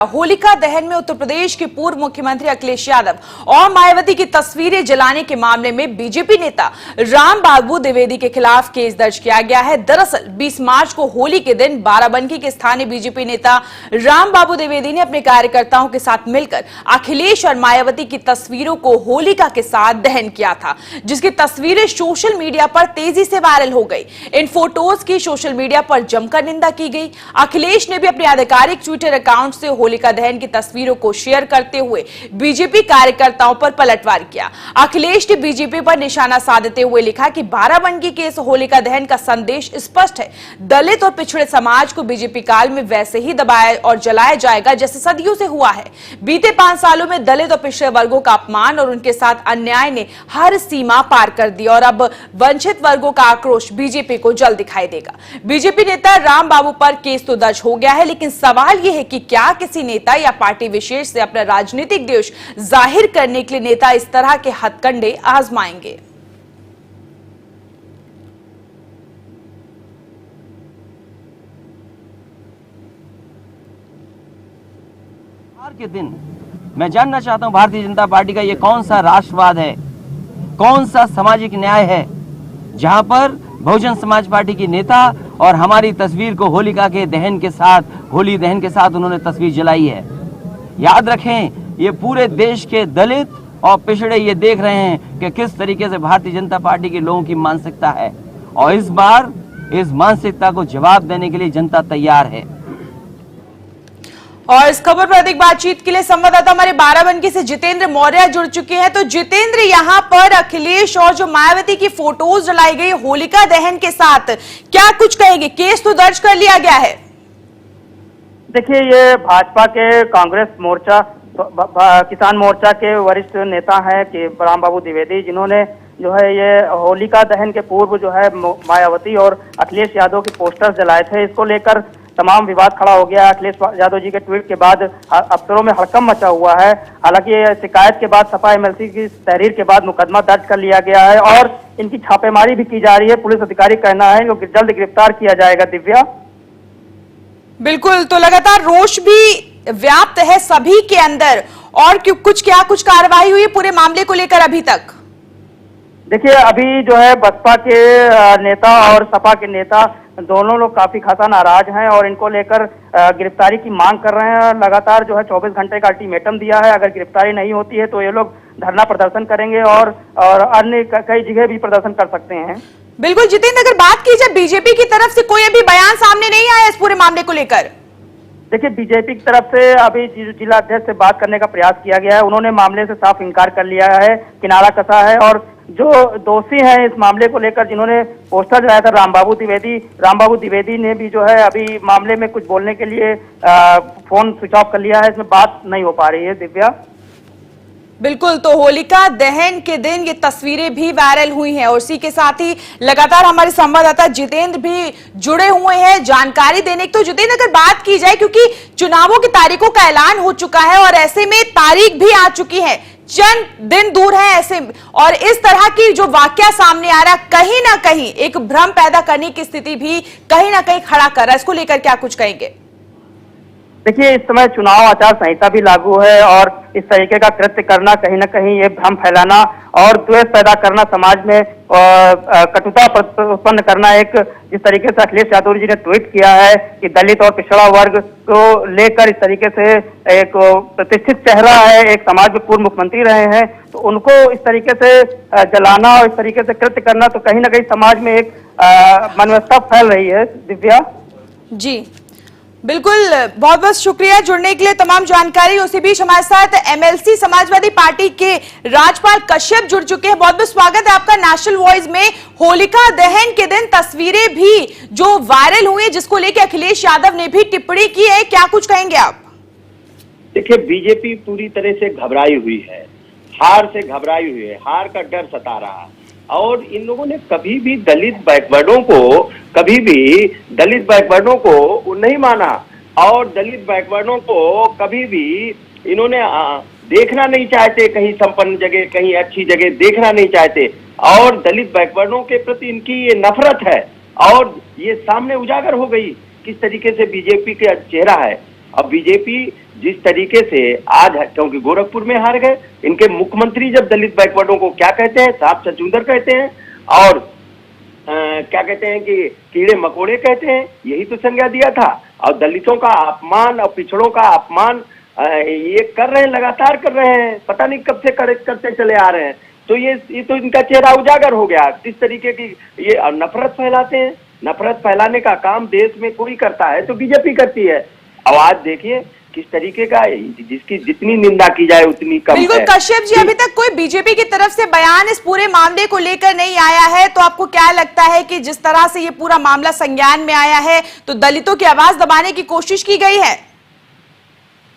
होलिका दहन में उत्तर प्रदेश के पूर्व मुख्यमंत्री अखिलेश यादव और मायावती की तस्वीरें जलाने के मामले में बीजेपी नेता रामबाबू द्विवेदी के खिलाफ केस दर्ज किया गया है। दरअसल 20 मार्च को होली के दिन बाराबंकी के स्थानीय बीजेपी नेता रामबाबू द्विवेदी ने अपने कार्यकर्ताओं के साथ मिलकर अखिलेश और मायावती की तस्वीरों को होलिका के साथ दहन किया था, जिसकी तस्वीरें सोशल मीडिया पर तेजी से वायरल हो गई। इन फोटोज की सोशल मीडिया पर जमकर निंदा की गई। अखिलेश ने भी अपने आधिकारिक ट्विटर अकाउंट से होलिका दहन की तस्वीरों को शेयर करते हुए बीजेपी कार्यकर्ताओं पर पलटवार किया। अखिलेश ने बीजेपी पर निशाना साधते हुए लिखा कि बाराबंकी के इस होलिका दहन का संदेश स्पष्ट है, दलित और पिछड़े समाज को बीजेपी काल में वैसे ही दबाया और जलाया जाएगा जैसे सदियों से हुआ है। बीते 5 सालों में दलित और पिछड़े वर्गों का अपमान और उनके साथ अन्याय ने हर सीमा पार कर दी और अब वंचित वर्गों का आक्रोश बीजेपी को जल्द दिखाई देगा। बीजेपी नेता रामबाबू पर केस तो दर्ज हो गया है, लेकिन सवाल यह है कि क्या किसी नेता या पार्टी विशेष से अपना राजनीतिक द्वेष जाहिर करने के लिए नेता इस तरह के हथकंडे आजमाएंगे। आज के दिन मैं जानना चाहता हूं, भारतीय जनता पार्टी का ये कौन सा राष्ट्रवाद है, कौन सा सामाजिक न्याय है, जहां पर बहुजन समाज पार्टी की नेता और हमारी तस्वीर को होलिका के दहन के साथ, होली दहन के साथ उन्होंने तस्वीर जलाई है। याद रखें, ये पूरे देश के दलित और पिछड़े ये देख रहे हैं कि किस तरीके से भारतीय जनता पार्टी के लोगों की मानसिकता है, और इस बार इस मानसिकता को जवाब देने के लिए जनता तैयार है। और इस खबर पर अधिक बातचीत के लिए संवाददाता हमारे बाराबंकी से जितेंद्र मौर्य जुड़ चुके हैं। तो जितेंद्र, यहाँ पर अखिलेश और जो मायावती की फोटोज जलाई गई होलिका दहन के साथ, क्या कुछ कहेंगे? केस तो दर्ज कर लिया गया है। देखिए, ये भाजपा के कांग्रेस मोर्चा किसान मोर्चा के वरिष्ठ नेता हैं कि रामबाबू द्विवेदी, जिन्होंने जो है ये होलिका दहन के पूर्व जो है मायावती और अखिलेश यादव के पोस्टर्स जलाए थे। इसको लेकर तमाम विवाद खड़ा हो गया। अखिलेश यादव जी के ट्वीट के बाद अफसरों में हड़कंप मचा हुआ है। हालांकि शिकायत के बाद सपा एमएलसी की तहरीर के बाद मुकदमा दर्ज कर लिया गया है और इनकी छापेमारी भी की जा रही है। पुलिस अधिकारी का कहना है कि जल्द गिरफ्तार किया जाएगा। दिव्या, बिल्कुल, तो लगातार रोष भी व्याप्त है सभी के अंदर, और कुछ कार्रवाई हुई है पूरे मामले को लेकर अभी तक? देखिए, अभी जो है बसपा के नेता और सपा के नेता दोनों लोग काफी खासा नाराज हैं और इनको लेकर गिरफ्तारी की मांग कर रहे हैं। लगातार जो है 24 घंटे का अल्टीमेटम दिया है। अगर गिरफ्तारी नहीं होती है तो ये लोग धरना प्रदर्शन करेंगे और अन्य कई जगह भी प्रदर्शन कर सकते हैं। बिल्कुल जितेंद्र, अगर बात की जाए बीजेपी की तरफ से कोई अभी बयान सामने नहीं आया इस पूरे मामले को लेकर? देखिए, बीजेपी की तरफ से अभी जिला अध्यक्ष से बात करने का प्रयास किया गया है। उन्होंने मामले से साफ इनकार कर लिया है, किनारा कसा है, और जो दोषी हैं इस मामले को लेकर जिन्होंने पोस्टर जलाया था रामबाबू द्विवेदी ने भी जो है अभी मामले में कुछ बोलने के लिए फोन स्विच ऑफ कर लिया है। इसमें बात नहीं हो पा रही है। दिव्या, बिल्कुल, तो होलिका दहन के दिन ये तस्वीरें भी वायरल हुई हैं और इसी के साथ ही लगातार हमारे संवाददाता जितेंद्र भी जुड़े हुए हैं जानकारी देने की। तो जितेंद्र, अगर बात की जाए, क्योंकि चुनावों की तारीखों का ऐलान हो चुका है और ऐसे में तारीख भी आ चुकी है, चंद दिन दूर है ऐसे, और इस तरह की जो वाकया सामने आ रहा है कहीं ना कहीं एक भ्रम पैदा करने की स्थिति भी कहीं ना कहीं खड़ा कर रहा है। इसको लेकर क्या कुछ कहेंगे? देखिए, इस समय चुनाव आचार संहिता भी लागू है और इस तरीके का कृत्य करना कहीं ना कहीं ये भ्रम फैलाना और द्वेष पैदा करना, समाज में कटुता उत्पन्न करना, एक जिस तरीके से अखिलेश यादव जी ने ट्वीट किया है कि दलित और पिछड़ा वर्ग को लेकर इस तरीके से एक प्रतिष्ठित चेहरा है, एक समाज में पूर्व मुख्यमंत्री रहे हैं, तो उनको इस तरीके से जलाना और इस तरीके से कृत्य करना, तो कहीं ना कहीं समाज में एक मनोवस्था फैल रही है। दिव्या जी बिल्कुल, बहुत बहुत शुक्रिया जुड़ने के लिए, तमाम जानकारी। उसी बीच हमारे साथ एमएलसी समाजवादी पार्टी के राजपाल कश्यप जुड़ चुके हैं। बहुत बहुत स्वागत है आपका नेशनल वॉइस में। होलिका दहन के दिन तस्वीरें भी जो वायरल हुई है, जिसको लेकर अखिलेश यादव ने भी टिप्पणी की है, क्या कुछ कहेंगे आप? देखिए, बीजेपी पूरी तरह से घबराई हुई है, हार से घबराई हुई है, हार का डर सता रहा है और इन लोगों ने कभी भी दलित बैकवर्डों को नहीं माना और दलित बैकवर्डों को कभी भी इन्होंने देखना नहीं चाहते, कहीं संपन्न जगह, कहीं अच्छी जगह देखना नहीं चाहते, और दलित बैकवर्डों के प्रति इनकी ये नफरत है और ये सामने उजागर हो गई किस तरीके से बीजेपी का चेहरा है। अब बीजेपी जिस तरीके से आज, क्योंकि गोरखपुर में हार गए, इनके मुख्यमंत्री जब दलित बैकवर्डों को क्या कहते हैं, सांप छछूंदर कहते हैं, और क्या कहते हैं कि कीड़े मकोड़े कहते हैं, यही तो संज्ञा दिया था। और दलितों का अपमान और पिछड़ों का अपमान ये कर रहे हैं, लगातार कर रहे हैं, पता नहीं कब से करते चले आ रहे हैं। तो ये तो इनका चेहरा उजागर हो गया। किस तरीके की ये नफरत फैलाते हैं। नफरत फैलाने का काम देश में कोई करता है तो बीजेपी करती है। अब आज देखिए किस तरीके का, जिसकी जितनी निंदा की जाए उतनी कम है। बिल्कुल कश्यप जी, अभी तक कोई बीजेपी की तरफ से बयान इस पूरे मामले को लेकर नहीं आया है, तो आपको क्या लगता है कि जिस तरह से ये पूरा मामला संज्ञान में आया है तो दलितों की आवाज दबाने की कोशिश की गई है?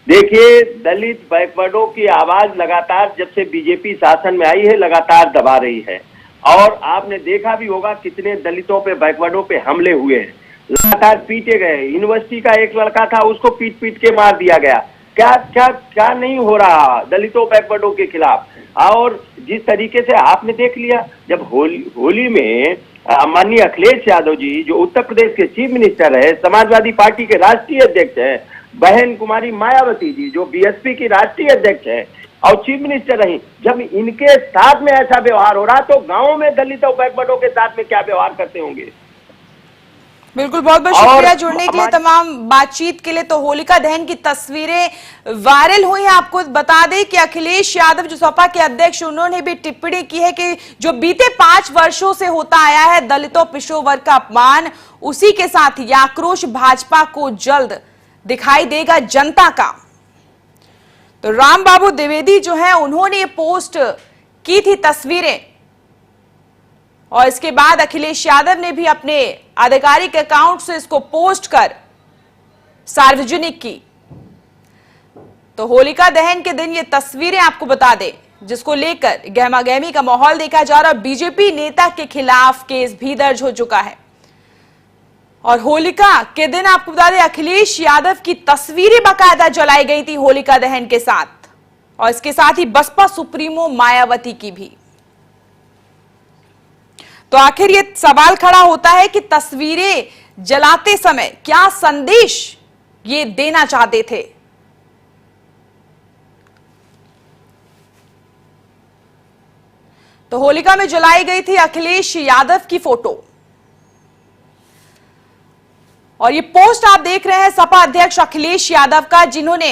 देखिए, दलित बैकवर्डों की आवाज लगातार जब से बीजेपी शासन में आई है लगातार दबा रही है। और आपने देखा भी होगा कितने दलितों पे, बैकवर्डों पे हमले हुए हैं, लगातार पीटे गए। यूनिवर्सिटी का एक लड़का था, उसको पीट पीट के मार दिया गया। क्या क्या क्या नहीं हो रहा दलितों बैकवर्डों के खिलाफ। और जिस तरीके से आपने देख लिया, जब होली में माननीय अखिलेश यादव जी, जो उत्तर प्रदेश के चीफ मिनिस्टर है, समाजवादी पार्टी के राष्ट्रीय अध्यक्ष है, बहन कुमारी मायावती जी जो बीएसपी की राष्ट्रीय अध्यक्ष है और चीफ मिनिस्टर रही, जब इनके साथ में ऐसा व्यवहार हो रहा तो गांव में दलित और बैकवर्डों के साथ में क्या व्यवहार करते होंगे। बिल्कुल, बहुत बहुत शुक्रिया जुड़ने के लिए, तमाम बातचीत के लिए। तो होलिका दहन की तस्वीरें वायरल हुई हैं। आपको बता दें कि अखिलेश यादव जो सपा के अध्यक्ष, उन्होंने भी टिप्पणी की है कि जो बीते 5 वर्षों से होता आया है दलितों पिछड़ों वर्ग का अपमान, उसी के साथ ही आक्रोश भाजपा को जल्द दिखाई देगा जनता का। तो राम बाबू द्विवेदी जो है उन्होंने ये पोस्ट की थी तस्वीरें, और इसके बाद अखिलेश यादव ने भी अपने आधिकारिक अकाउंट से इसको पोस्ट कर सार्वजनिक की। तो होलिका दहन के दिन ये तस्वीरें आपको बता दें, जिसको लेकर गहमागहमी का माहौल देखा जा रहा है। बीजेपी नेता के खिलाफ केस भी दर्ज हो चुका है। और होलिका के दिन आपको बता दें अखिलेश यादव की तस्वीरें बाकायदा जलाई गई थी होलिका दहन के साथ, और इसके साथ ही बसपा सुप्रीमो मायावती की भी। तो आखिर ये सवाल खड़ा होता है कि तस्वीरें जलाते समय क्या संदेश ये देना चाहते थे। तो होलिका में जलाई गई थी अखिलेश यादव की फोटो, और ये पोस्ट आप देख रहे हैं सपा अध्यक्ष अखिलेश यादव का, जिन्होंने